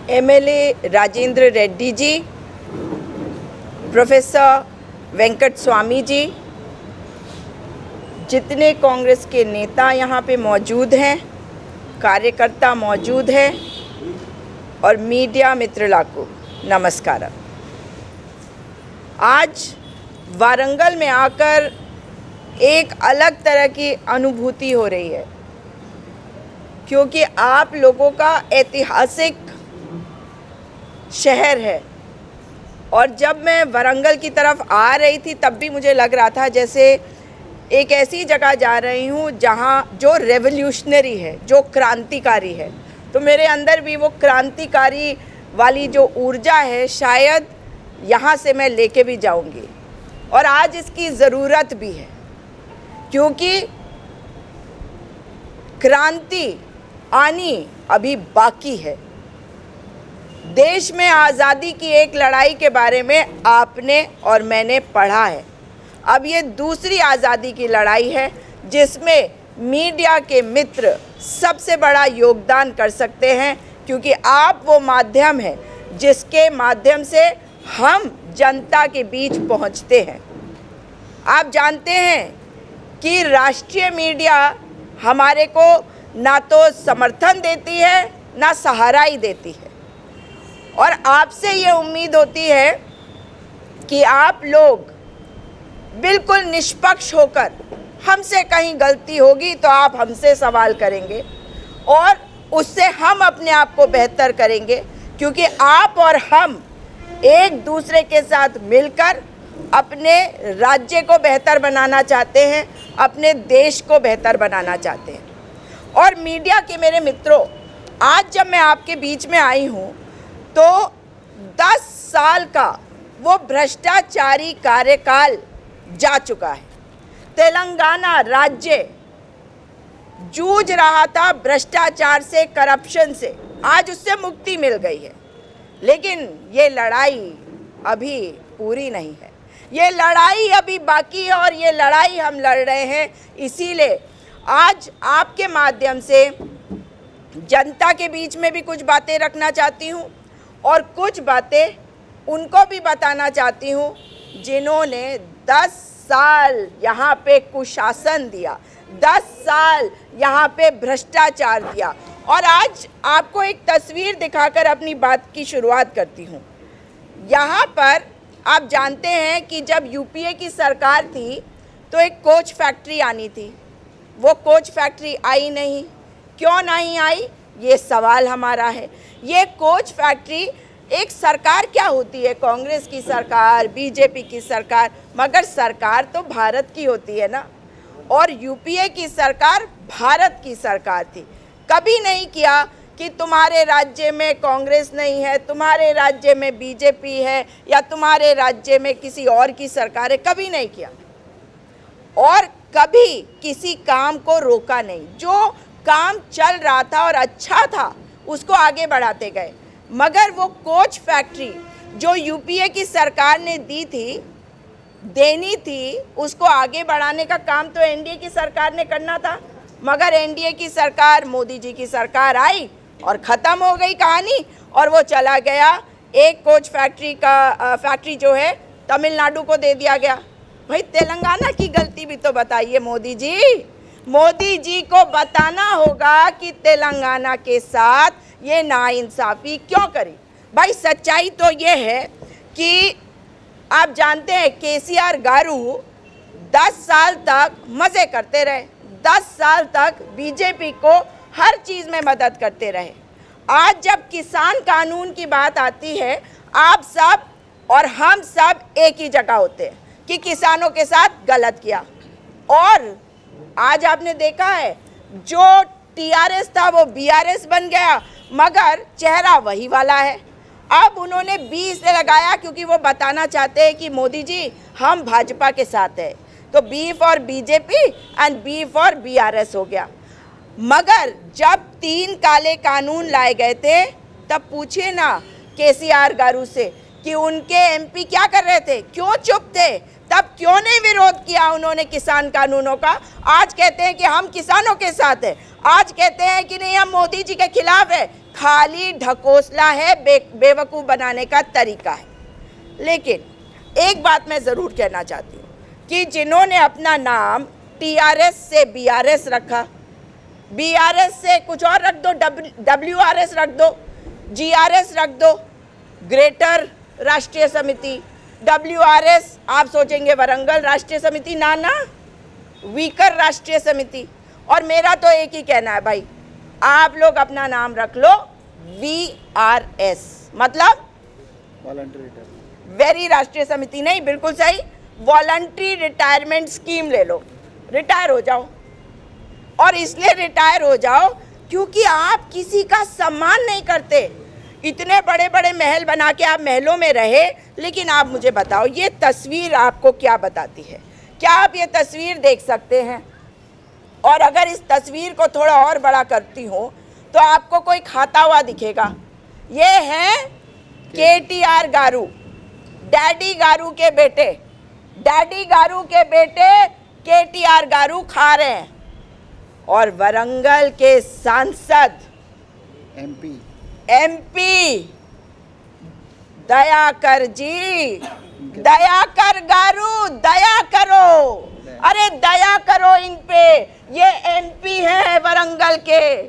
MLA Rajendra Reddy ji, professor Venkat Swami ji, जितने कांग्रेस के नेता यहाँ पे मौजूद हैं, कार्यकर्ता मौजूद हैं और मीडिया मित्रलाको नमस्कार। आज वारंगल में आकर एक अलग तरह की अनुभूति हो रही है, क्योंकि आप लोगों का ऐतिहासिक शहर है। और जब मैं वारंगल की तरफ आ रही थी तब भी मुझे लग रहा था जैसे एक ऐसी जगह जा रही हूँ जहाँ जो रेवोल्यूशनरी है, जो क्रांतिकारी है। तो मेरे अंदर भी वो क्रांतिकारी वाली जो ऊर्जा है शायद यहाँ से मैं लेके भी जाऊँगी। और आज इसकी ज़रूरत भी है, क्योंकि क्रांति आनी अभी बाकी है। देश में आज़ादी की एक लड़ाई के बारे में आपने और मैंने पढ़ा है। अब ये दूसरी आज़ादी की लड़ाई है जिसमें मीडिया के मित्र सबसे बड़ा योगदान कर सकते हैं, क्योंकि आप वो माध्यम है जिसके माध्यम से हम जनता के बीच पहुंचते हैं। आप जानते हैं कि राष्ट्रीय मीडिया हमारे को ना तो समर्थन देती है ना सहारा ही देती है। और आपसे ये उम्मीद होती है कि आप लोग बिल्कुल निष्पक्ष होकर, हमसे कहीं गलती होगी तो आप हमसे सवाल करेंगे और उससे हम अपने आप को बेहतर करेंगे, क्योंकि आप और हम एक दूसरे के साथ मिलकर अपने राज्य को बेहतर बनाना चाहते हैं, अपने देश को बेहतर बनाना चाहते हैं। और मीडिया के मेरे मित्रों, आज जब मैं आपके बीच में आई हूँ तो 10 साल का वो भ्रष्टाचारी कार्यकाल जा चुका है। तेलंगाना राज्य जूझ रहा था भ्रष्टाचार से, करप्शन से, आज उससे मुक्ति मिल गई है। लेकिन ये लड़ाई अभी पूरी नहीं है, ये लड़ाई अभी बाकी है और ये लड़ाई हम लड़ रहे हैं। इसीलिए आज आपके माध्यम से जनता के बीच में भी कुछ बातें रखना चाहती हूँ और कुछ बातें उनको भी बताना चाहती हूँ जिन्होंने 10 साल यहाँ पे कुशासन दिया, 10 साल यहाँ पे भ्रष्टाचार दिया। और आज आपको एक तस्वीर दिखाकर अपनी बात की शुरुआत करती हूँ। यहाँ पर आप जानते हैं कि जब यूपीए की सरकार थी तो एक कोच फैक्ट्री आनी थी, वो कोच फैक्ट्री आई नहीं। क्यों नहीं आई, ये सवाल हमारा है। ये कोच फैक्ट्री, एक सरकार क्या होती है, कांग्रेस की सरकार, बीजेपी की सरकार, मगर सरकार तो भारत की होती है ना। और यूपीए की सरकार भारत की सरकार थी। कभी नहीं किया कि तुम्हारे राज्य में कांग्रेस नहीं है, तुम्हारे राज्य में बीजेपी है या तुम्हारे राज्य में किसी और की सरकार है, कभी नहीं किया। और कभी किसी काम को रोका नहीं। जो काम चल रहा था और अच्छा था उसको आगे बढ़ाते गए। मगर वो कोच फैक्ट्री जो यूपीए की सरकार ने देनी थी, उसको आगे बढ़ाने का काम तो एनडीए की सरकार ने करना था। मगर एनडीए की सरकार, मोदी जी की सरकार आई और ख़त्म हो गई कहानी, और वो चला गया। एक कोच फैक्ट्री जो है तमिलनाडु को दे दिया गया। भाई तेलंगाना की गलती भी तो बताइए मोदी जी। मोदी जी को बताना होगा कि तेलंगाना के साथ ये नाइंसाफ़ी क्यों करी। भाई सच्चाई तो ये है कि आप जानते हैं केसीआर गारू 10 साल तक मज़े करते रहे, 10 साल तक बीजेपी को हर चीज़ में मदद करते रहे। आज जब किसान कानून की बात आती है, आप सब और हम सब एक ही जगह होते हैं कि किसानों के साथ गलत किया। और आज आपने देखा है जो टीआरएस था वो बीआरएस बन गया, मगर चेहरा वही वाला है। अब उन्होंने बी से लगाया क्योंकि वो बताना चाहते हैं कि मोदी जी हम भाजपा के साथ हैं, तो B for BJP and B for BRS हो गया। मगर जब 3 काले कानून लाए गए थे तब पूछे ना केसीआर गारू से कि उनके एमपी क्या कर रहे थे, क्यों चुप थे, तब क्यों नहीं विरोध किया उन्होंने किसान कानूनों का। आज कहते हैं कि हम किसानों के साथ हैं, आज कहते हैं कि नहीं हम मोदी जी के खिलाफ है। खाली ढकोसला है, बेवकूफ़ बनाने का तरीका है। लेकिन एक बात मैं ज़रूर कहना चाहती हूँ कि जिन्होंने अपना नाम TRS से BRS रखा, BRS से कुछ और रख दो, WRS रख दो, GRS रख दो, ग्रेटर राष्ट्रीय समिति, WRS आप सोचेंगे वरंगल राष्ट्रीय समिति, ना, वीकर राष्ट्रीय समिति। और मेरा तो एक ही कहना है भाई, आप लोग अपना नाम रख लो VRS, मतलब वेरी राष्ट्रीय समिति नहीं, बिल्कुल सही, वॉलंटरी रिटायरमेंट स्कीम ले लो, रिटायर हो जाओ। और इसलिए रिटायर हो जाओ क्योंकि आप किसी का सम्मान नहीं करते। इतने बड़े बड़े महल बना के आप महलों में रहे, लेकिन आप मुझे बताओ ये तस्वीर आपको क्या बताती है? क्या आप ये तस्वीर देख सकते हैं? और अगर इस तस्वीर को थोड़ा और बड़ा करती हूँ तो आपको कोई खाता हुआ दिखेगा। ये हैं KTR गारू, डैडी गारू के बेटे, डैडी गारू के बेटे KTR गारू खा रहे हैं। और वरंगल के सांसद MP दयाकर जी, दयाकर गारू, दया करो, अरे दया करो इन पे। ये MP है वरंगल के,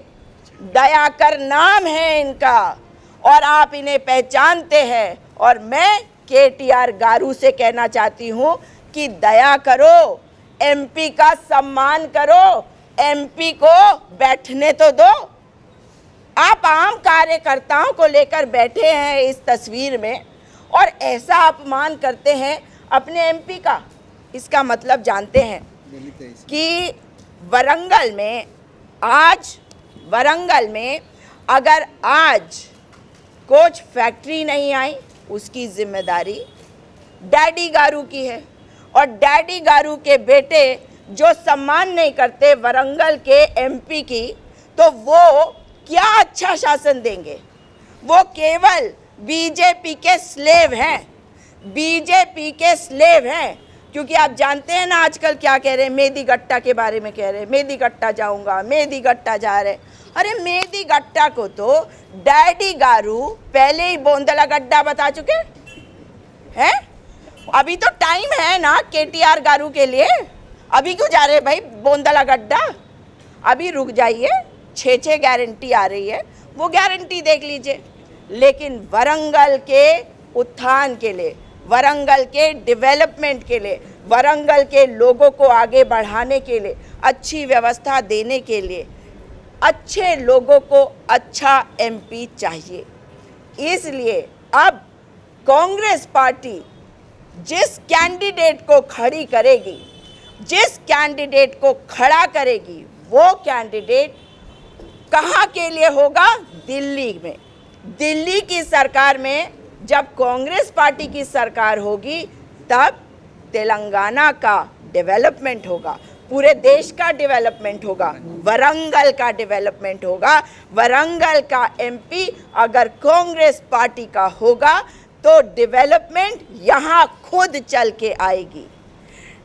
दयाकर नाम है इनका और आप इन्हें पहचानते हैं। और मैं KTR गारू से कहना चाहती हूँ कि दया करो, MP का सम्मान करो, MP को बैठने तो दो। आप आम कार्यकर्ताओं को लेकर बैठे हैं इस तस्वीर में और ऐसा अपमान करते हैं अपने MP का। इसका मतलब जानते हैं कि वरंगल में अगर आज कोच फैक्ट्री नहीं आई, उसकी जिम्मेदारी डैडी गारू की है। और डैडी गारू के बेटे जो सम्मान नहीं करते वरंगल के MP की, तो वो क्या अच्छा शासन देंगे? वो केवल BJP के स्लेव हैं, BJP के स्लेव हैं। क्योंकि आप जानते हैं ना आजकल क्या कह रहे हैं, मेदी गट्टा के बारे में कह रहे हैं, मेदी गट्टा जाऊंगा, मेदी गट्टा जा रहे। अरे मेदी गट्टा को तो डैडी गारू पहले ही बोंदला गड्ढा बता चुके हैं। अभी तो टाइम है ना KTR गारू के लिए, अभी क्यों जा रहे भाई बोंदला गड्ढा? अभी रुक जाइए, 6 गारंटी आ रही है, वो गारंटी देख लीजिए। लेकिन वरंगल के उत्थान के लिए, वरंगल के डेवलपमेंट के लिए, वरंगल के लोगों को आगे बढ़ाने के लिए, अच्छी व्यवस्था देने के लिए, अच्छे लोगों को अच्छा MP चाहिए। इसलिए अब कांग्रेस पार्टी जिस कैंडिडेट को खड़ी करेगी, जिस कैंडिडेट को खड़ा करेगी, वो कैंडिडेट कहाँ के लिए होगा? दिल्ली में। दिल्ली की सरकार में जब कांग्रेस पार्टी की सरकार होगी तब तेलंगाना का डेवलपमेंट होगा, पूरे देश का डेवलपमेंट होगा, वरंगल का डेवलपमेंट होगा। वरंगल का MP अगर कांग्रेस पार्टी का होगा तो डेवलपमेंट यहाँ खुद चल के आएगी।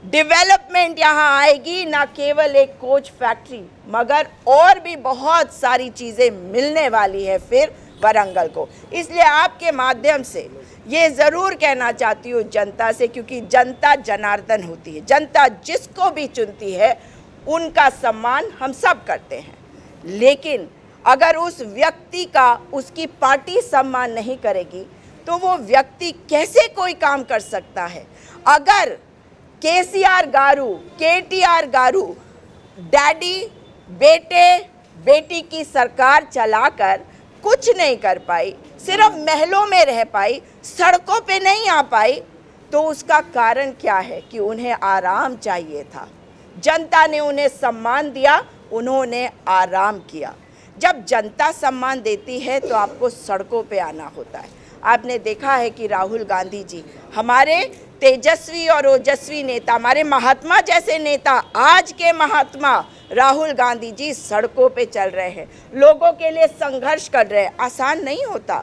डेवलपमेंट यहाँ आएगी, ना केवल एक कोच फैक्ट्री, मगर और भी बहुत सारी चीज़ें मिलने वाली है फिर वरंगल को। इसलिए आपके माध्यम से ये ज़रूर कहना चाहती हूँ जनता से, क्योंकि जनता जनार्दन होती है, जनता जिसको भी चुनती है उनका सम्मान हम सब करते हैं। लेकिन अगर उस व्यक्ति का उसकी पार्टी सम्मान नहीं करेगी तो वो व्यक्ति कैसे कोई काम कर सकता है? अगर KCR गारू, KTR गारू डैडी बेटे बेटी की सरकार चलाकर कुछ नहीं कर पाई, सिर्फ महलों में रह पाई, सड़कों पे नहीं आ पाई, तो उसका कारण क्या है? कि उन्हें आराम चाहिए था। जनता ने उन्हें सम्मान दिया, उन्होंने आराम किया। जब जनता सम्मान देती है तो आपको सड़कों पे आना होता है। आपने देखा है कि राहुल गांधी जी, हमारे तेजस्वी और ओजस्वी नेता, हमारे महात्मा जैसे नेता, आज के महात्मा राहुल गांधी जी सड़कों पे चल रहे हैं, लोगों के लिए संघर्ष कर रहे हैं। आसान नहीं होता।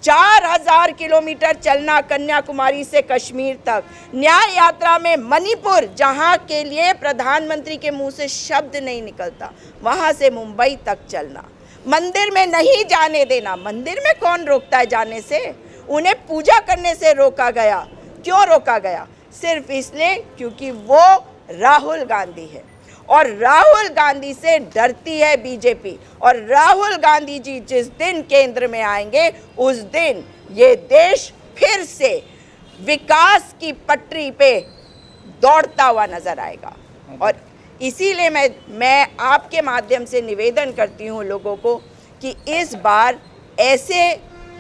4000 किलोमीटर चलना कन्याकुमारी से कश्मीर तक, न्याय यात्रा में मणिपुर, जहां के लिए प्रधानमंत्री के मुंह से शब्द नहीं निकलता, वहां से मुंबई तक चलना, मंदिर में नहीं जाने देना। मंदिर में कौन रोकता है जाने से? उन्हें पूजा करने से रोका गया। क्यों रोका गया? सिर्फ इसलिए क्योंकि वो राहुल गांधी है और राहुल गांधी से डरती है बीजेपी। और राहुल गांधी जी जिस दिन केंद्र में आएंगे उस दिन ये देश फिर से विकास की पटरी पे दौड़ता हुआ नजर आएगा। और इसीलिए मैं आपके माध्यम से निवेदन करती हूँ लोगों को कि इस बार ऐसे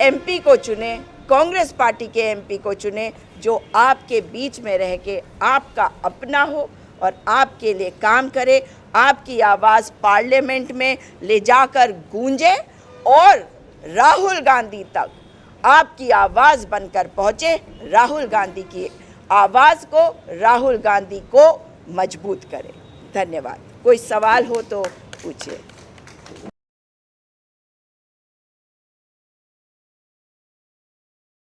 एमपी को चुने, कांग्रेस पार्टी के एमपी को चुने जो आपके बीच में रह के आपका अपना हो और आपके लिए काम करे, आपकी आवाज़ पार्लियामेंट में ले जाकर गूंजे और राहुल गांधी तक आपकी आवाज़ बनकर पहुँचे। राहुल गांधी की आवाज़ को, राहुल गांधी को मजबूत करे। धन्यवाद। कोई सवाल हो तो पूछिए।